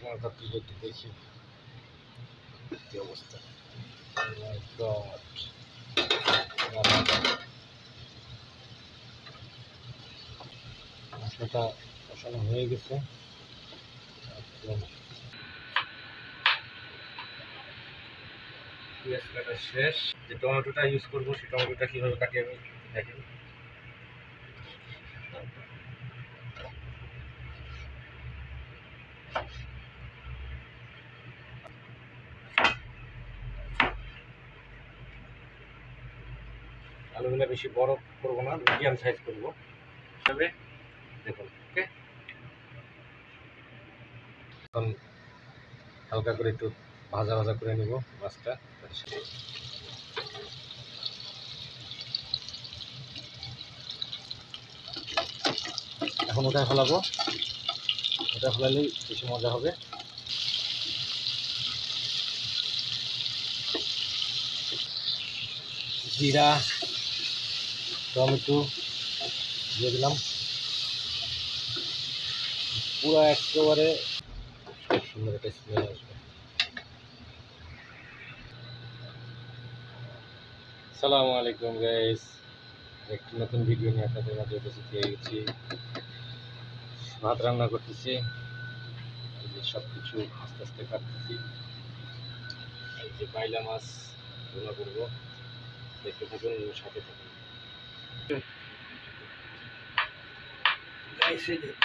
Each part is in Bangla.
ঢাকনাটা তুলে একটু দেখি কি অবস্থা। মশলাটা কষানো হয়ে গেছে। পেঁয়াজ কাটা শেষ। যে টমেটোটা ইউজ করবো সেই টমেটোটা কীভাবে কাটি আমি দেখেন। আলুগুলো বেশি বড় করবো না, মিডিয়াম সাইজ করবো তবে দেখুন। ওকে, এখন হালকা করে একটু ভাজা ভাজা করে নেব মাছটা। এখন ওটা ফেলাবো, ওটা ফেলালেই বেশি মজা হবে। জিরা টমেটো দিয়ে দিলাম, পুরো একেবারে খুব সুন্দর একটা স্মেল আসবে। আসসালামু আলাইকুম গাইস, একটি নতুন ভিডিও নিয়ে আপনাদের মাঝে উপস্থিত হয়ে গেছি। ভাত রান্না করতেছি, এই যে সব কিছু আস্তে আস্তে কাটতেছি। এই যে বাইলা মাছ রান্না করবো, দেখতে থাকুন, সাথে থাকুন।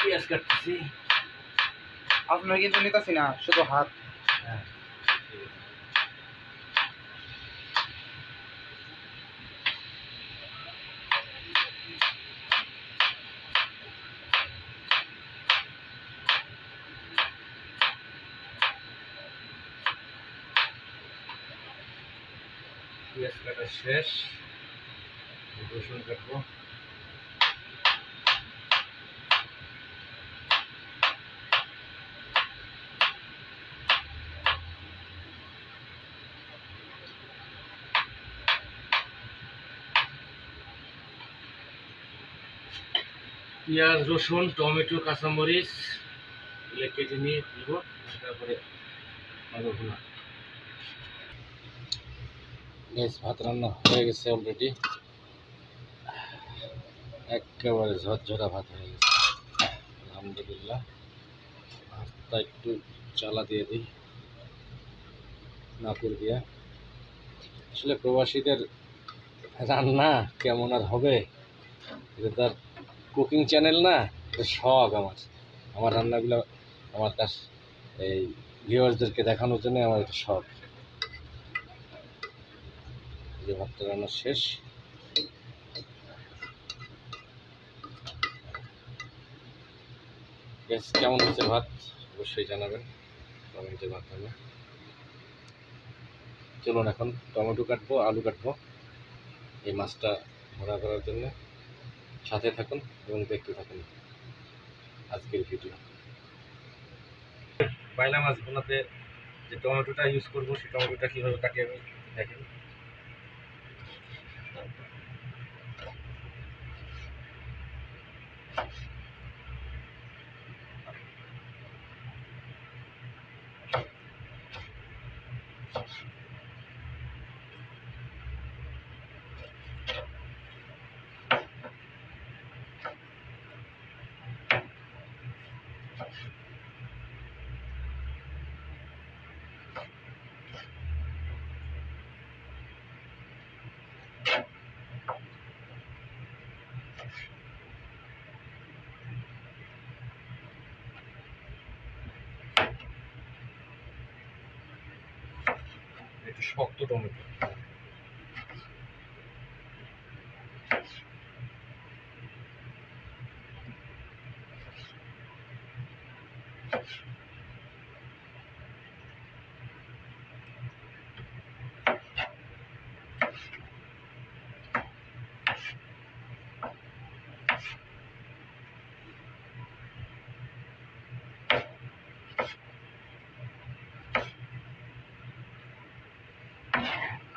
পেঁয়াজ কাটতেছি। আপনার কিছু নিতেছি না, শুধু হাত। হ্যাঁ, পেঁয়াজ কাটা শেষ। রসুন কাটবো। পেঁয়াজ রসুন টমেটো কাঁচামরিচ এগুলো কেটে নিয়ে দিব, তারপরে ভাত রান্না হয়ে গেছে অলরেডি, একেবারে ঝরঝরা ভাত হয়ে গেছে আলহামদুলিল্লাহ। ভাতটা একটু জ্বালা দিয়ে দিই নাকুর দিয়া। আসলে প্রবাসীদের রান্না কেমন আর হবে, এটা তার কুকিং চ্যানেল না, এটা শখ আমার। আমার রান্নাগুলো আমার কাছ এই ভিউয়ার্সদেরকে দেখানোর জন্য আমার এটা শখ। যে ভাতটা রান্না শেষ, বেশ কেমন হচ্ছে ভাত অবশ্যই জানাবেন কমেন্টে মাধ্যমে। চলুন এখন টমেটো কাটবো, আলু কাটবো এই মাছটা ভরা করার জন্য। সাথে থাকুন এবং দেখতে থাকুন আজকের ভিডিও। বাইলা মাছ বোনাতে যে টমেটোটা ইউজ করবো সেই টমেটোটা কীভাবে কাটি আমি দেখেন। একটু শক্ত টমেটো।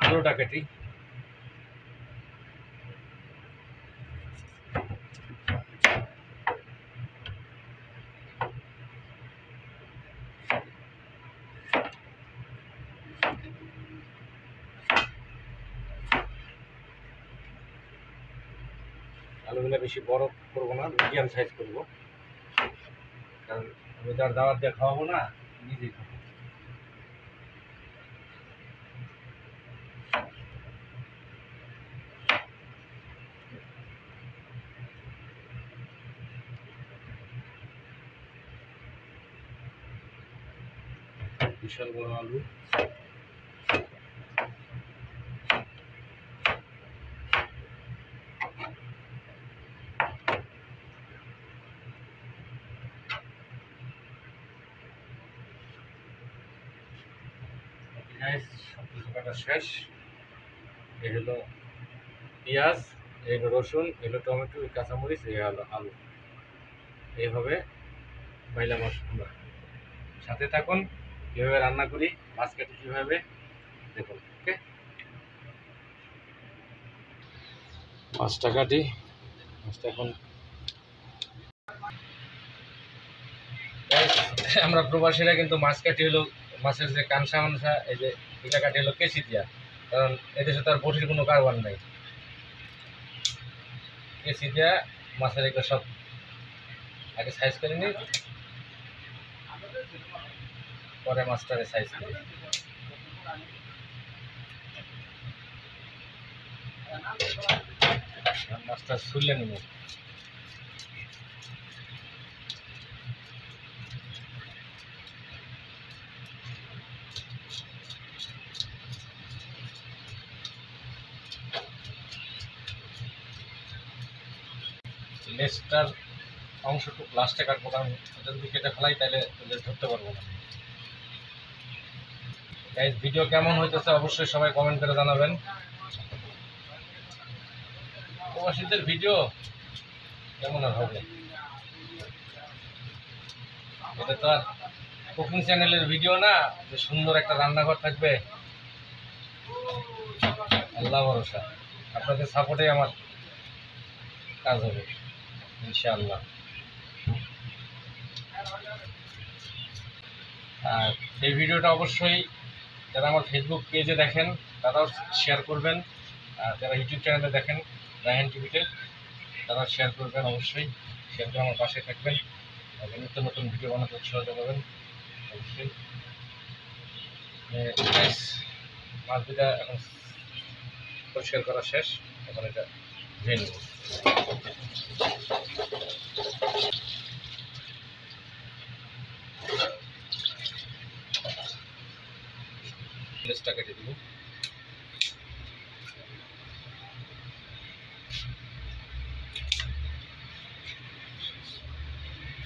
আলুটা কাটি। আলুগুলো বেশি বড় করবো না, মিডিয়াম সাইজ করবো, কারণ আমি তো আর দাওয়াত দিয়ে খাওয়াবো না, নিজেই খাবো। বিশাল বড় আলু। সব কিছু কাটা শেষ। এই হলো পেঁয়াজ, এই হলো রসুন, এই হলো টমেটো, এই কাঁচামরিচ, এই হলো আলু। এইভাবে বাইলা মাছ আমরা। সাথে থাকুন, কীভাবে রান্না করি, মাছ কাটি কীভাবে দেখুন। ওকে, মাছটা কাটি। মাছটা এখন আমরা প্রবাসীরা কিন্তু মাছ কাটি হলো, মাছের যে কানসা মানসা, এই যে এটা কাটি হলো কেসি দিয়া, কারণ এদেশে তো আর বটির কোনো কারবার নাই। কেসি দিয়া মাছের এগুলো সব আগে সাইজ করে নিই, পরে মাছটারে সাইজ করি। মাছটা ছুলে নিব। লেজটার অংশটুকু লাস্টে কাটবো, কারণ এটা যদি কেটে ফেলাই তাহলে লেজ ধরতে পারবো না। গাইস, ভিডিও কেমন হইতেছে অবশ্যই সবাই কমেন্ট করে জানাবেন। প্রবাসীদের ভিডিও কেমন আর হবে, এটা তো আর কুকিং চ্যানেলের ভিডিও না যে সুন্দর একটা রান্নাঘর থাকবে। আল্লাহ ভরসা, আপনাদের সাপোর্টে আমার কাজ হবে ইনশাআল্লাহ। আর এই ভিডিওটা অবশ্যই যারা আমার ফেসবুক পেজে দেখেন তারাও শেয়ার করবেন, আর যারা ইউটিউব চ্যানেলে দেখেন রায়হান টিভিতে তারাও শেয়ার করবেন। অবশ্যই শেয়ার করে আমার পাশে থাকবেন, নিত্য নতুন ভিডিও বানাতে উৎসাহ পাবেন অবশ্যই। মাছ দুটা এখন পরিষ্কার করা শেষ, এখন এটা ধুয়ে নেব। লেজটা কেটে দিব।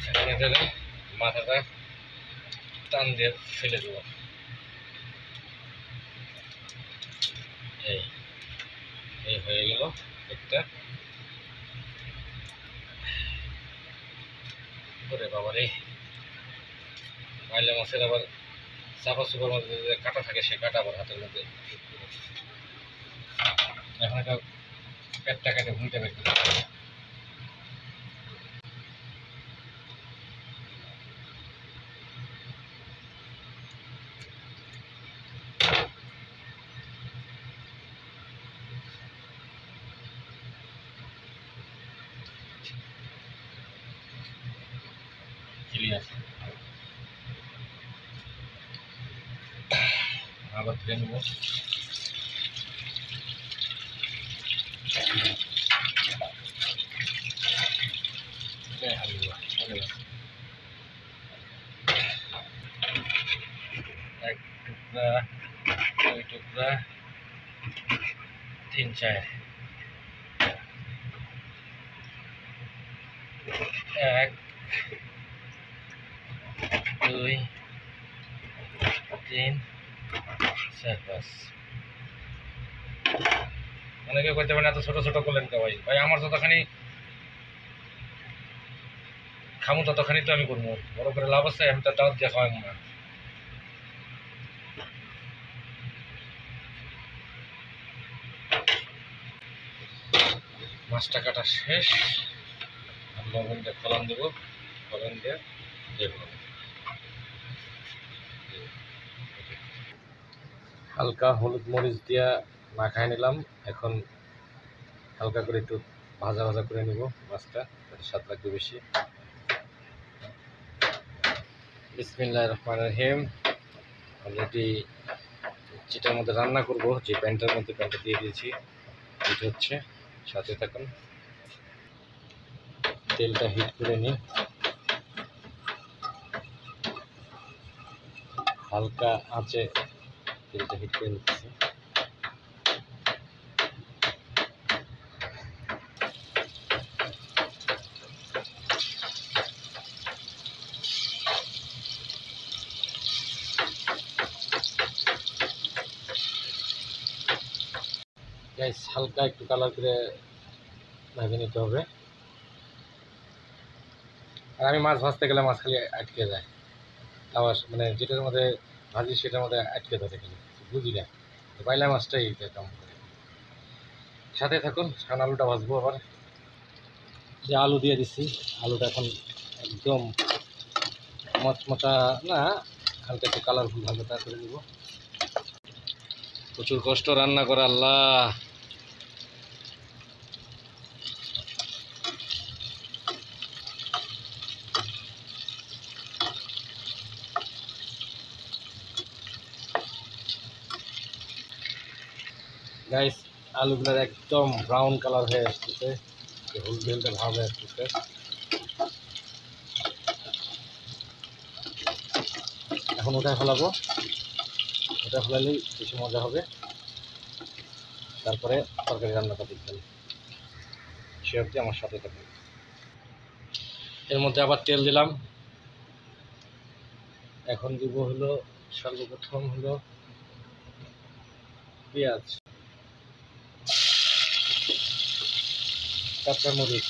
এখন এখানে মাথাটা টান দিয়ে ফেলে দেব। এই এই হয়ে গেল একটা। করে বাবারে, মাইলা মাছের আবার চাপা চুপার মধ্যে যে কাটা থাকে সে কাটা আবার হাতের মধ্যে। এখন একটা পেটটা কেটে ভুঁইটা বের করে ক্লিয়ার। আবার ধুয়ে নেব। এক টুকরা, দুই টুকরা, তিন চার, এক, দুই, তিন, চার, পাঁচ। অনেকে করতে পারেন এত ছোট ছোট করলেন কে ভাই? ভাই আমার যতখানি খামু ততখানি তো আমি করবো, বড় করে লাভ আছে? আমি তো তাও দিয়ে খাওয়াবো না। মাছটা কাটা শেষ, লবণ দিয়ে ফলান দেবো, ফলান দিয়ে দেখবো। হালকা হলুদ মরিচ দিয়া মাখায় নিলাম, এখন হালকা করে একটু ভাজা ভাজা করে নিব মাছটা, তাতে স্বাদ লাগবে বেশি। বিসমিল্লাহির রহমানির রহিম। অলরেডি যেটার মধ্যে রান্না করব, যে প্যানটার মধ্যে প্যানটা দিয়ে দিয়েছি, এটা হচ্ছে, সাথে থাকুন। তেলটা হিট করে নিই, হালকা আঁচে তেলটা হিট করে নিচ্ছি। গাইস হালকা একটু কালার করে ভেজে নিতে হবে। আর আমি মাছ ভাজতে গেলে মাছ খালি আটকে যায়, আবার মানে যেটার মধ্যে ভাজি সেটার মধ্যে আটকে ধরে গেলে বুঝি না, বাইলা মাছটাই কাম করে। সাথে থাকুন, কারণ আলুটা ভাজবো আবার। যে আলু দিয়ে দিচ্ছি, আলুটা এখন একদম মচমচা না, হালকা একটু কালারফুল ভাবে তা করে দিব। প্রচুর কষ্ট রান্না করা, আল্লাহ। গাইস আলুগুলোর একদম ব্রাউন কালার হয়ে আসতেছে, হলদে হলদে ভাব হয়ে আসতেছে। এখন ওটা ফেলাবো, ওটা ফেলালেই বেশি মজা হবে। তারপরে তরকারি রান্নাটা দেখবেন, সে অবধি আমার সাথে থাকবে। এর মধ্যে আবার তেল দিলাম। এখন দিব হলো, সর্বপ্রথম হলো পেঁয়াজ, কাঁচামরিচ,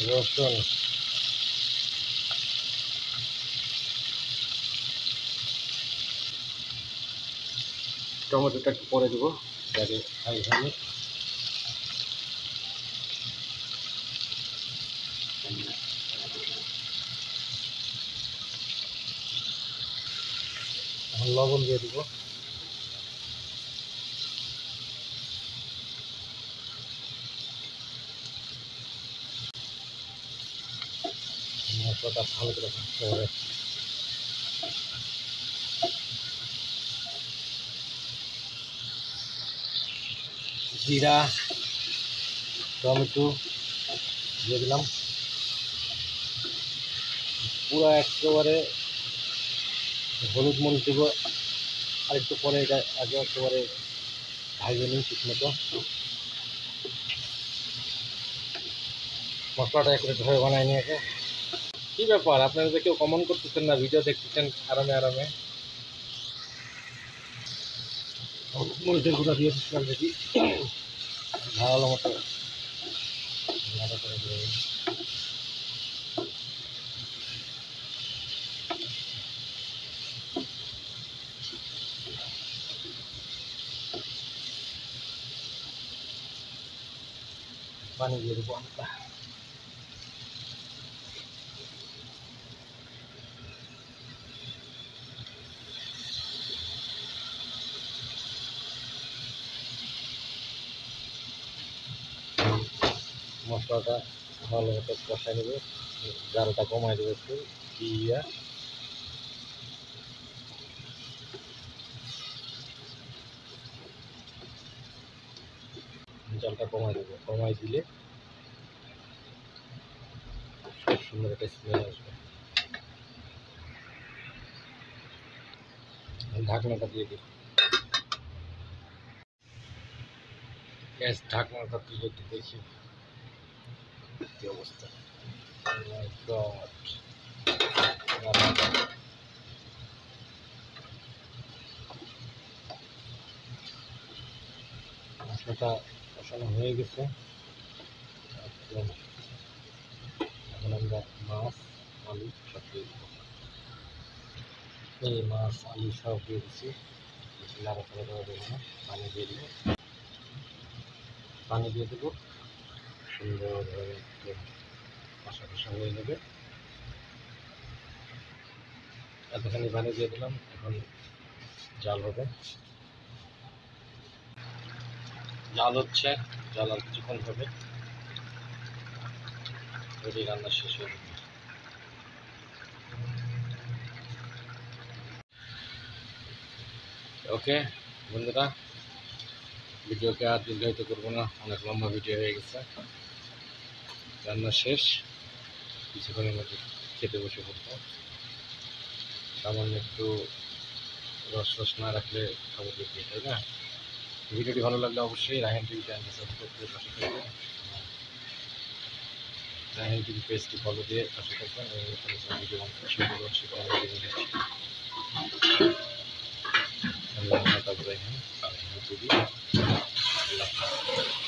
রসুন, টমেটোটা একটু পরে দেবো, যাতে আগে ভালো। এখন লবণ দিয়ে দেবো। মশলাটা ভালো করে ভাজতে হবে। জিরা, টমেটো দিয়ে দিলাম, পুরো একেবারে হলুদ মরিচ দেবো আর একটু পরে, এটা আগে একেবারে ভাজে নিই ঠিক মতো। মশলাটা একটু ধরে বানাই নিয়ে এসে। কী ব্যাপার, আপনারা যে কেউ কমেন্ট করতেছেন না, ভিডিও দেখতেছেন আরামে আরামে। মরিচের গুঁড়া দিয়ে দিচ্ছিলাম, দেখি ভালো মতো নাড়া করে দিয়ে দিই। পানি দিয়ে দেবো হালকা। মশলাটা ভালো মতো কষাই নেবে, জালটা কমাই দেবে একটু দিয়া। জলটা কমাই দেবো, কমাই দিলে খুব সুন্দর একটা স্মেল আসবে। ঢাকনাটা দিয়ে দিই, গ্যাস ঢাকনাটা তুলে একটু দেখি কি অবস্থা। My God! মশলাটা কষানো হয়ে গেছে। এখন আমরা মাছ, আলু সব দিয়ে দেবো। এই মাছ আলু সব দিয়ে দিচ্ছি, বেশি নাড়াচাড়া করা দেবো না। পানি দিয়ে দেবো, পানি দিয়ে দেবো, সুন্দরভাবে একটু কষা কষা হয়ে যাবে। এতখানি পানি দিয়ে দিলাম। এখন জাল হবে, জাল হচ্ছে, জাল আর কিছুক্ষণ হবে, যদি রান্না শেষ হয়ে যাবে। ওকে বন্ধুরা, ভিডিওকে আর দীর্ঘায়িত করবো না, অনেক লম্বা ভিডিও হয়ে গেছে। রান্না শেষ, কিছুক্ষণের মধ্যে খেতে বসে পড়বো। সামান্য একটু রস রস না রাখলে খাবার দেখি, তাই না? ভিডিওটি ভালো লাগলে অবশ্যই রায়হান টিভি চ্যানেলটি সাবস্ক্রাইব করে পাশে থাকবেন, রায়হান টিভি পেজটি ফলো দিয়ে পাশে থাকবেন এবং ভিডিও বানাতে শুরু করুন, সেটা আমি দেখে নিচ্ছি। আমি রায়হান টিভি। আল্লাহ হাফেজ।